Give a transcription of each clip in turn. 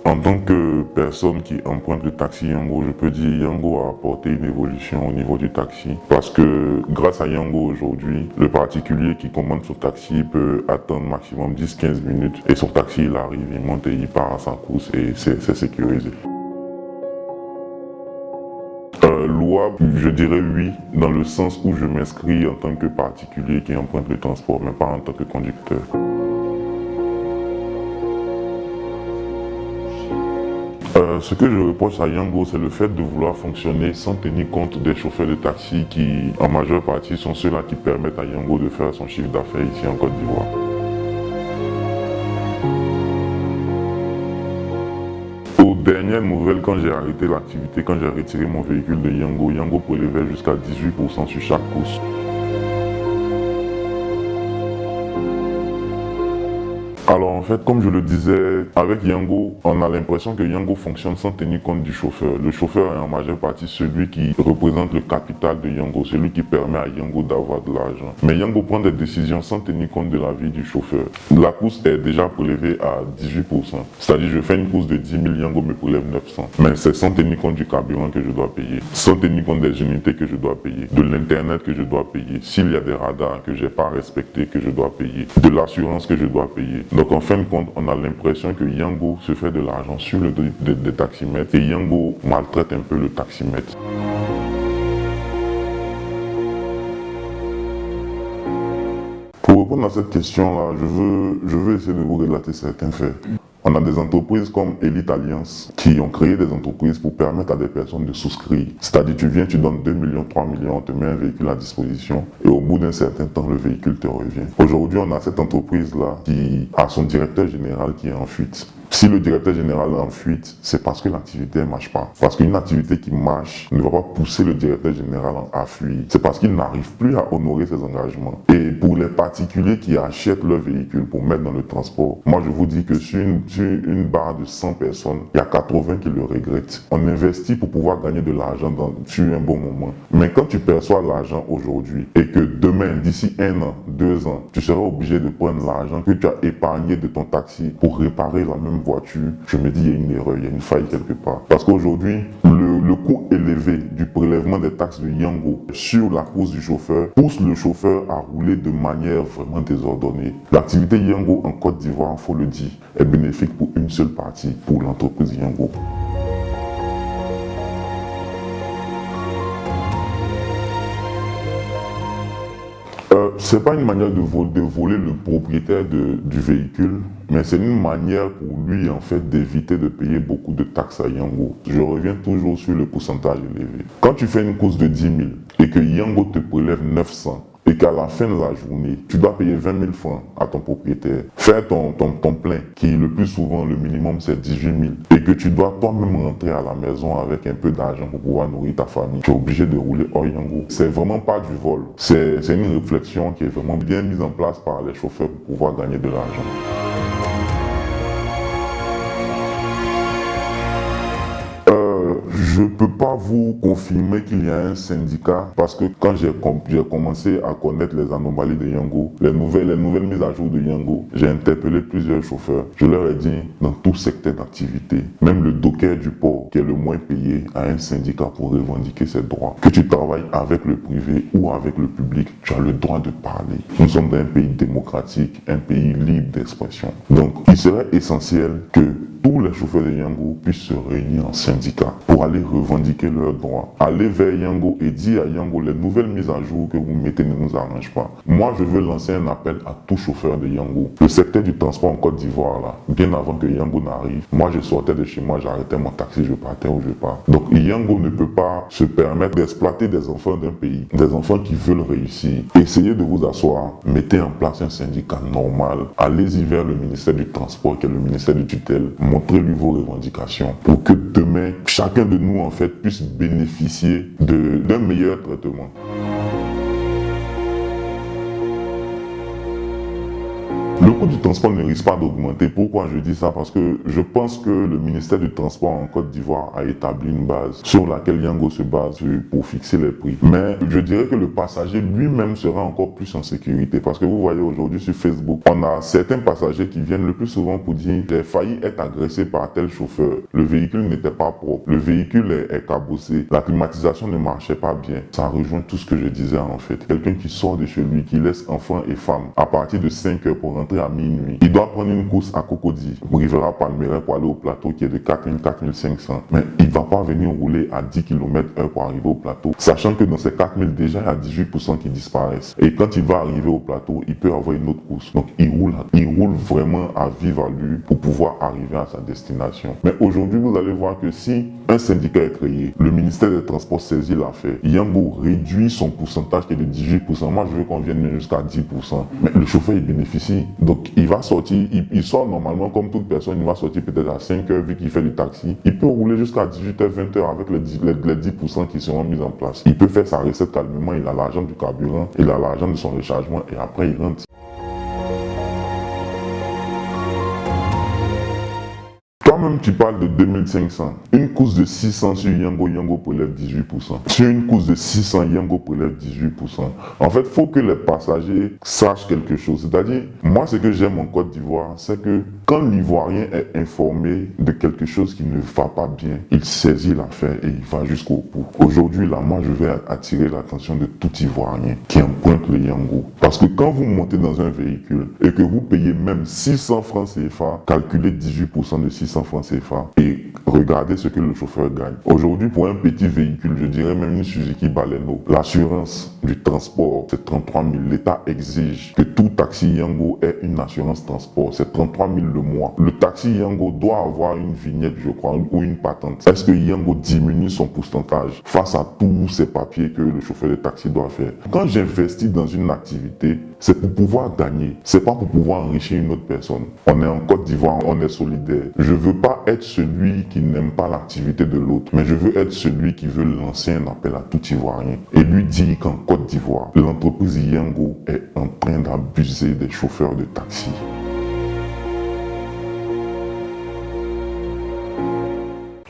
En tant que personne qui emprunte le taxi Yango, je peux dire Yango a apporté une évolution au niveau du taxi parce que grâce à Yango aujourd'hui, le particulier qui commande son taxi peut attendre maximum 10-15 minutes et son taxi il arrive, il monte et il part à sa course et c'est sécurisé. Loi, je dirais oui, dans le sens où je m'inscris en tant que particulier qui emprunte le transport, mais pas en tant que conducteur. Ce que je reproche à Yango, c'est le fait de vouloir fonctionner sans tenir compte des chauffeurs de taxi qui, en majeure partie, sont ceux-là qui permettent à Yango de faire son chiffre d'affaires ici en Côte d'Ivoire. Aux dernières nouvelles, quand j'ai arrêté l'activité, quand j'ai retiré mon véhicule de Yango, Yango prélevait jusqu'à 18% sur chaque course. Alors en fait, comme je le disais, avec Yango, on a l'impression que Yango fonctionne sans tenir compte du chauffeur. Le chauffeur est en majeure partie celui qui représente le capital de Yango, celui qui permet à Yango d'avoir de l'argent. Mais Yango prend des décisions sans tenir compte de la vie du chauffeur. La course est déjà prélevée à 18%. C'est-à-dire je fais une course de 10 000, Yango me prélève 900. Mais c'est sans tenir compte du carburant que je dois payer, sans tenir compte des unités que je dois payer, de l'internet que je dois payer, s'il y a des radars que je n'ai pas respectés que je dois payer, de l'assurance que je dois payer. Donc en fin de compte, on a l'impression que Yango se fait de l'argent sur le dos des taximètres et Yango maltraite un peu le taximètre. Pour répondre à cette question-là, je veux essayer de vous relater certains faits. On a des entreprises comme Elite Alliance qui ont créé des entreprises pour permettre à des personnes de souscrire. C'est-à-dire tu viens, tu donnes 2 millions, 3 millions, on te met un véhicule à disposition et au bout d'un certain temps, le véhicule te revient. Aujourd'hui, on a cette entreprise-là qui a son directeur général qui est en fuite. Si le directeur général est en fuite, c'est parce que l'activité ne marche pas. Parce qu'une activité qui marche ne va pas pousser le directeur général à fuir. C'est parce qu'il n'arrive plus à honorer ses engagements. Et pour les particuliers qui achètent leur véhicule pour mettre dans le transport, moi je vous dis que sur une barre de 100 personnes, il y a 80 qui le regrettent. On investit pour pouvoir gagner de l'argent sur un bon moment. Mais quand tu perçois l'argent aujourd'hui et que demain, d'ici 1 an, 2 ans, tu seras obligé de prendre l'argent que tu as épargné de ton taxi pour réparer la même voiture, je me dis il y a une erreur, il y a une faille quelque part. Parce qu'aujourd'hui, le coût élevé du prélèvement des taxes de Yango sur la course du chauffeur pousse le chauffeur à rouler de manière vraiment désordonnée. L'activité Yango en Côte d'Ivoire, il faut le dire, est bénéfique pour une seule partie, pour l'entreprise Yango. C'est pas une manière de voler le propriétaire du véhicule, mais c'est une manière pour lui en fait d'éviter de payer beaucoup de taxes à Yango. Je reviens toujours sur le pourcentage élevé. Quand tu fais une course de 10 000 et que Yango te prélève 900, et qu'à la fin de la journée, tu dois payer 20 000 francs à ton propriétaire, faire ton plein, qui le plus souvent, le minimum, c'est 18 000, et que tu dois toi-même rentrer à la maison avec un peu d'argent pour pouvoir nourrir ta famille, tu es obligé de rouler hors Yango. C'est vraiment pas du vol, c'est une réflexion qui est vraiment bien mise en place par les chauffeurs pour pouvoir gagner de l'argent. Je ne peux pas vous confirmer qu'il y a un syndicat parce que quand j'ai commencé à connaître les anomalies de Yango, les nouvelles mises à jour de Yango, j'ai interpellé plusieurs chauffeurs. Je leur ai dit, dans tout secteur d'activité, même le docker du port, qui est le moins payé, a un syndicat pour revendiquer ses droits. Que tu travailles avec le privé ou avec le public, tu as le droit de parler. Nous sommes dans un pays démocratique, un pays libre d'expression. Donc, il serait essentiel que tous les chauffeurs de Yango puissent se réunir en syndicat pour aller revendiquer leurs droits. Aller vers Yango et dire à Yango, les nouvelles mises à jour que vous mettez ne nous arrangent pas. Moi, je veux lancer un appel à tout chauffeur de Yango. Le secteur du transport en Côte d'Ivoire, là, bien avant que Yango n'arrive, moi, je sortais de chez moi, j'arrêtais mon taxi, je partais où je pars. Donc, Yango ne peut pas se permettre d'exploiter des enfants d'un pays, des enfants qui veulent réussir. Essayez de vous asseoir, mettez en place un syndicat normal, allez-y vers le ministère du Transport, qui est le ministère de tutelle, montrez-lui vos revendications pour que demain, chacun de nous, en fait, puisse bénéficier d'un meilleur traitement. Le coût du transport ne risque pas d'augmenter. Pourquoi je dis ça? Parce que je pense que le ministère du Transport en Côte d'Ivoire a établi une base sur laquelle Yango se base pour fixer les prix. Mais je dirais que le passager lui-même sera encore plus en sécurité. Parce que vous voyez aujourd'hui sur Facebook, on a certains passagers qui viennent le plus souvent pour dire « j'ai failli être agressé par tel chauffeur. Le véhicule n'était pas propre. Le véhicule est cabossé. La climatisation ne marchait pas bien. » Ça rejoint tout ce que je disais en fait. Quelqu'un qui sort de chez lui, qui laisse enfants et femmes à partir de 5 heures pour rentrer à minuit. Il doit prendre une course à Cocody, Rivera Palmeraie pour aller au plateau qui est de 4000, 4500. Mais il ne va pas venir rouler à 10 km/h pour arriver au plateau. Sachant que dans ces 4000, déjà, il y a 18% qui disparaissent. Et quand il va arriver au plateau, il peut avoir une autre course. Donc il roule vraiment à vive allure pour pouvoir arriver à sa destination. Mais aujourd'hui, vous allez voir que si un syndicat est créé, le ministère des Transports saisit l'affaire, Yango réduit son pourcentage qui est de 18%. Moi, je veux qu'on vienne jusqu'à 10%. Mais le chauffeur, il bénéficie. Donc, il va sortir, il sort normalement comme toute personne, il va sortir peut-être à 5 heures vu qu'il fait du taxi. Il peut rouler jusqu'à 18h, 20h avec les 10% qui seront mis en place. Il peut faire sa recette calmement, il a l'argent du carburant, il a l'argent de son rechargement et après il rentre. Toi-même, tu parles de 2500. Une course de 600 sur Yango prélève 18%. Sur une course de 600, Yango prélève 18%. En fait, il faut que les passagers sachent quelque chose. C'est-à-dire, moi, ce que j'aime en Côte d'Ivoire, c'est que quand l'Ivoirien est informé de quelque chose qui ne va pas bien, il saisit l'affaire et il va jusqu'au bout. Aujourd'hui, là, moi, je vais attirer l'attention de tout Ivoirien qui emprunte le Yango. Parce que quand vous montez dans un véhicule et que vous payez même 600 francs CFA, calculez 18% de 600 francs CFA et regardez ce que le chauffeur gagne. Aujourd'hui, pour un petit véhicule, je dirais même une Suzuki Baleno, l'assurance du transport, c'est 33 000. L'État exige que tout taxi Yango ait une assurance transport, c'est 33 000 le mois. Le taxi Yango doit avoir une vignette, je crois, ou une patente. Est-ce que Yango diminue son pourcentage face à tous ces papiers que le chauffeur de taxi doit faire? Quand j'investis dans une activité, c'est pour pouvoir gagner, c'est pas pour pouvoir enrichir une autre personne. On est en Côte d'Ivoire, on est solidaire. Je veux pas être celui qui n'aime pas l'activité de l'autre, mais je veux être celui qui veut lancer un appel à tout Ivoirien et lui dire qu'en Côte d'Ivoire, l'entreprise Yango est en train d'abuser des chauffeurs de taxi.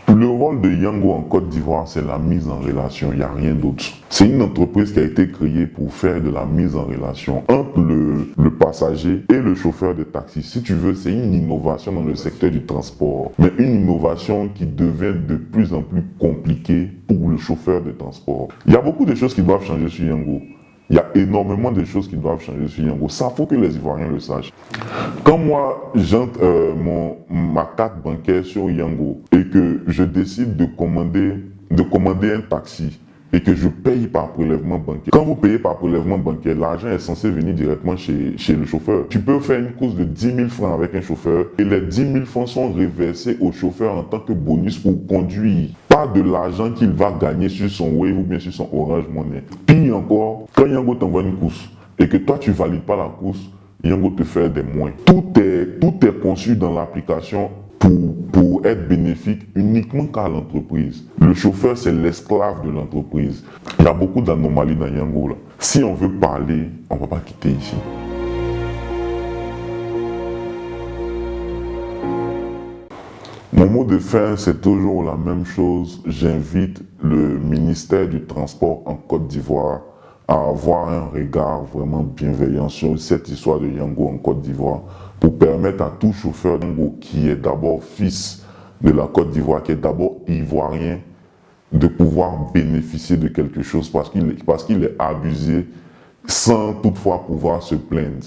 Le rôle de Yango en Côte d'Ivoire, c'est la mise en relation, il n'y a rien d'autre. C'est une entreprise qui a été créée pour faire de la mise en relation entre le passager et le chauffeur de taxi. Si tu veux, c'est une innovation dans le secteur du transport, mais une innovation qui devient de plus en plus compliquée pour le chauffeur de transport. Il y a beaucoup de choses qui doivent changer sur Yango. Il y a énormément de choses qui doivent changer sur Yango. Ça, il faut que les Ivoiriens le sachent. Quand moi, j'entre ma carte bancaire sur Yango et que je décide de commander un taxi et que je paye par prélèvement bancaire. Quand vous payez par prélèvement bancaire, l'argent est censé venir directement chez le chauffeur. Tu peux faire une course de 10 000 francs avec un chauffeur et les 10 000 francs sont reversés au chauffeur en tant que bonus pour conduire. Pas de l'argent qu'il va gagner sur son Wave ou bien sur son Orange Money. Puis encore, quand Yango t'envoie une course et que toi tu valides pas la course, Yango te fait des moins. Tout est conçu dans l'application pour être bénéfique uniquement qu'à l'entreprise. Le chauffeur, c'est l'esclave de l'entreprise. Il y a beaucoup d'anomalies dans Yango là. Si on veut parler, on ne va pas quitter ici. Mon mot de fin, c'est toujours la même chose. J'invite le ministère du Transport en Côte d'Ivoire à avoir un regard vraiment bienveillant sur cette histoire de Yango en Côte d'Ivoire pour permettre à tout chauffeur Yango qui est d'abord fils de la Côte d'Ivoire, qui est d'abord ivoirien, de pouvoir bénéficier de quelque chose parce qu'il est abusé sans toutefois pouvoir se plaindre.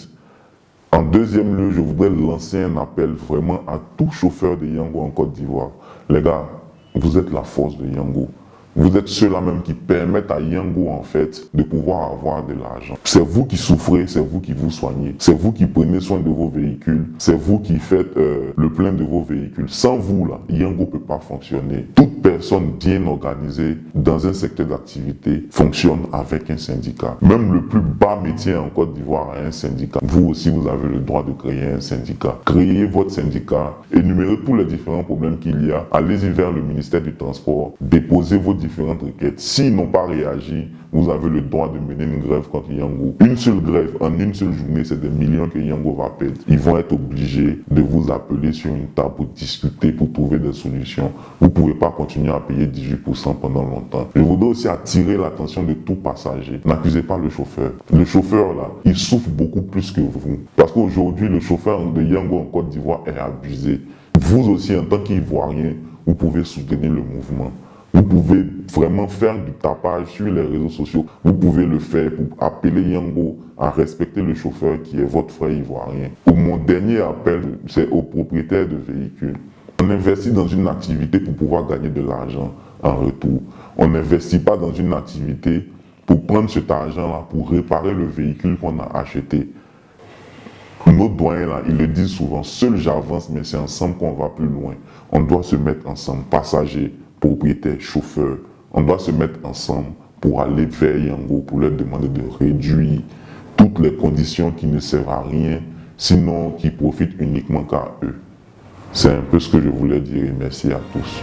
En deuxième lieu, je voudrais lancer un appel vraiment à tout chauffeur de Yango en Côte d'Ivoire. Les gars, vous êtes la force de Yango. Vous êtes ceux-là même qui permettent à Yango en fait de pouvoir avoir de l'argent. C'est vous qui souffrez, c'est vous qui vous soignez, c'est vous qui prenez soin de vos véhicules, c'est vous qui faites le plein de vos véhicules. Sans vous là, Yango ne peut pas fonctionner. Toute personne bien organisée dans un secteur d'activité fonctionne avec un syndicat. Même le plus bas métier en Côte d'Ivoire a un syndicat. Vous aussi, vous avez le droit de créer un syndicat. Créez votre syndicat, énumérez tous les différents problèmes qu'il y a, allez-y vers le ministère du Transport, déposez votre différentes requêtes. S'ils n'ont pas réagi, vous avez le droit de mener une grève contre Yango. Une seule grève, en une seule journée, c'est des millions que Yango va perdre. Ils vont être obligés de vous appeler sur une table pour discuter, pour trouver des solutions. Vous ne pouvez pas continuer à payer 18% pendant longtemps. Je voudrais aussi attirer l'attention de tout passager. N'accusez pas le chauffeur. Le chauffeur, là, il souffre beaucoup plus que vous. Parce qu'aujourd'hui, le chauffeur de Yango en Côte d'Ivoire est abusé. Vous aussi, en tant qu'Ivoirien, vous pouvez soutenir le mouvement. Vous pouvez vraiment faire du tapage sur les réseaux sociaux. Vous pouvez le faire pour appeler Yango à respecter le chauffeur qui est votre frère ivoirien. Mon dernier appel, c'est aux propriétaires de véhicules. On investit dans une activité pour pouvoir gagner de l'argent en retour. On n'investit pas dans une activité pour prendre cet argent-là, pour réparer le véhicule qu'on a acheté. Nos doyens, là, ils le disent souvent, seul j'avance, mais c'est ensemble qu'on va plus loin. On doit se mettre ensemble, passagers, propriétaires, chauffeurs. On doit se mettre ensemble pour aller vers Yango, pour leur demander de réduire toutes les conditions qui ne servent à rien, sinon qui profitent uniquement qu'à eux. C'est un peu ce que je voulais dire et merci à tous.